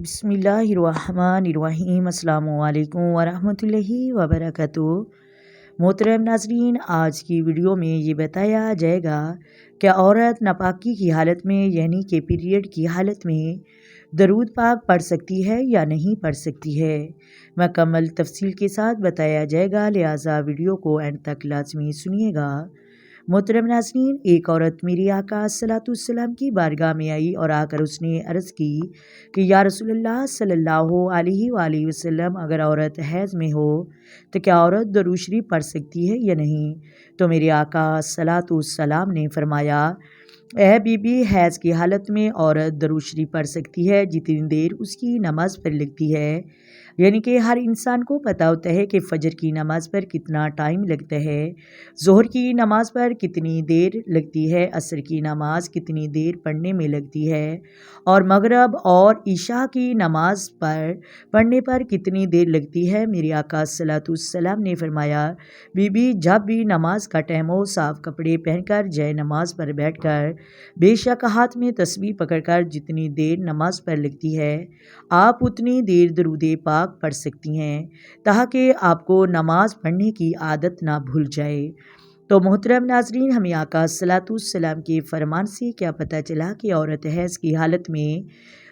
بسم اللہ الرحمن الرحیم۔ السلام علیکم ورحمۃ اللہ وبرکاتہ۔ محترم ناظرین، آج کی ویڈیو میں یہ بتایا جائے گا کہ عورت ناپاکی کی حالت میں یعنی کہ پیریڈ کی حالت میں درود پاک پڑھ سکتی ہے یا نہیں پڑھ سکتی ہے۔ مکمل تفصیل کے ساتھ بتایا جائے گا، لہٰذا ویڈیو کو اینڈ تک لازمی سنیے گا۔ محترم ناظرین، ایک عورت میری آقا صلی السلام کی بارگاہ میں آئی اور آ کر اس نے عرض کی کہ یا رسول اللہ صلی اللہ علیہ وآلہ وسلم، اگر عورت حیض میں ہو تو کیا عورت درود شریف پڑھ سکتی ہے یا نہیں؟ تو میرے آقا صلی السلام نے فرمایا، اے بی بی، حیض کی حالت میں عورت درود شریف پڑھ سکتی ہے جتنی دیر اس کی نماز پر لگتی ہے۔ یعنی کہ ہر انسان کو پتہ ہوتا ہے کہ فجر کی نماز پر کتنا ٹائم لگتا ہے، ظہر کی نماز پر کتنی دیر لگتی ہے، عصر کی نماز کتنی دیر پڑھنے میں لگتی ہے، اور مغرب اور عشاء کی نماز پر پڑھنے پر کتنی دیر لگتی ہے۔ میرے آقا صلی اللہ علیہ وسلم نے فرمایا، بی بی، جب بھی نماز کا ٹائم ہو، صاف کپڑے پہن کر جائے نماز پر بیٹھ کر بے شک ہاتھ میں تسبیح پکڑ کر جتنی دیر نماز پر لگتی ہے، آپ اتنی دیر درود پاک پڑھ سکتی ہیں تاکہ آپ کو نماز پڑھنے کی عادت نہ بھول جائے۔ تو محترم ناظرین، ہمیں آقا صلی اللہ علیہ وسلم کے فرمان سے کیا پتہ چلا کہ عورت حیض کی حالت میں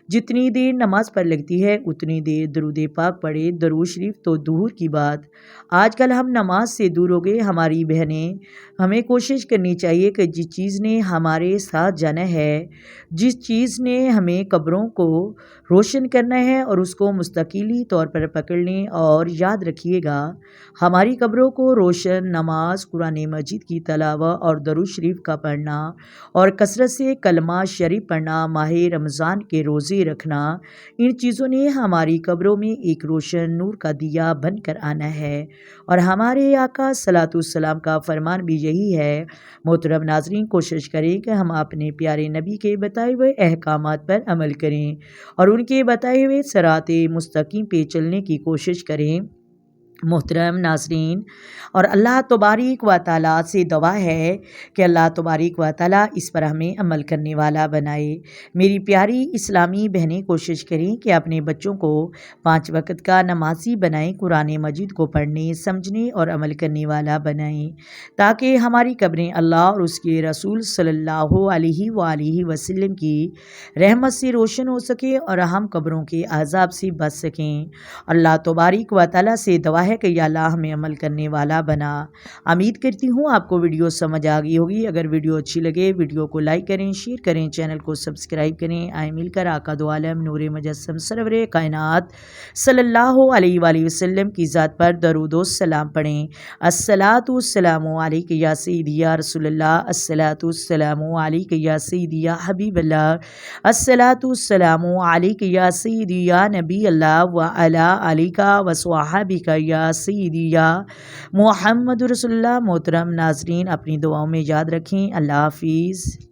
جتنی دیر نماز پر لگتی ہے اتنی دیر درود پاک پڑھے۔ درود شریف تو دور کی بات، آج کل ہم نماز سے دور ہو گئے۔ ہماری بہنیں، ہمیں کوشش کرنی چاہیے کہ جس چیز نے ہمارے ساتھ جانا ہے، جس چیز نے ہمیں قبروں کو روشن کرنا ہے، اور اس کو مستقلی طور پر پکڑ لیں۔ اور یاد رکھیے گا، ہماری قبروں کو روشن نماز، قرآن مجید کی تلاوت اور درود شریف کا پڑھنا، اور کثرت سے کلمہ شریف پڑھنا، ماہ رمضان کے روزے رکھنا، ان چیزوں نے ہماری قبروں میں ایک روشن نور کا دیا بن کر آنا ہے، اور ہمارے آقا صلی اللہ علیہ وسلم کا فرمان بھی یہی ہے۔ محترم ناظرین، کوشش کریں کہ ہم اپنے پیارے نبی کے بتائے ہوئے احکامات پر عمل کریں اور ان کے بتائے ہوئے صراط مستقیم پہ چلنے کی کوشش کریں۔ محترم ناظرین، اور اللہ تبارک و تعالیٰ سے دعا ہے کہ اللہ تبارک و تعالیٰ اس پر ہمیں عمل کرنے والا بنائے۔ میری پیاری اسلامی بہنیں، کوشش کریں کہ اپنے بچوں کو 5 وقت کا نمازی بنائیں، قرآن مجید کو پڑھنے، سمجھنے اور عمل کرنے والا بنائیں، تاکہ ہماری قبریں اللہ اور اس کے رسول صلی اللہ علیہ وآلہ وسلم کی رحمت سے روشن ہو سکے اور ہم قبروں کے عذاب سے بچ سکیں۔ اللہ تبارک و تعالیٰ سے دعا ہے کہ یا اللہ ہمیں عمل کرنے والا بنا۔ امید کرتی ہوں آپ کو ویڈیو سمجھ آ گئی ہوگی۔ اگر ویڈیو اچھی لگے، ویڈیو کو لائک کریں، شیئر کریں، چینل کو سبسکرائب کریں۔ آئے مل کر آقا دو عالم نور مجسم سرور کائنات صلی اللہ علیہ وآلہ وسلم کی ذات پر درود و سلام پڑھیں۔ الصلاۃ والسلام علیک یا سیدی یا رسول اللہ، الصلاۃ والسلام علیک یا سیدی یا حبیب اللہ، الصلاۃ والسلام علیک یا سیدی یا نبی اللہ وعلی آلک وصحبک یا سیدی یا محمد رسول اللہ۔ محترم ناظرین، اپنی دعاؤں میں یاد رکھیں۔ اللہ حافظ۔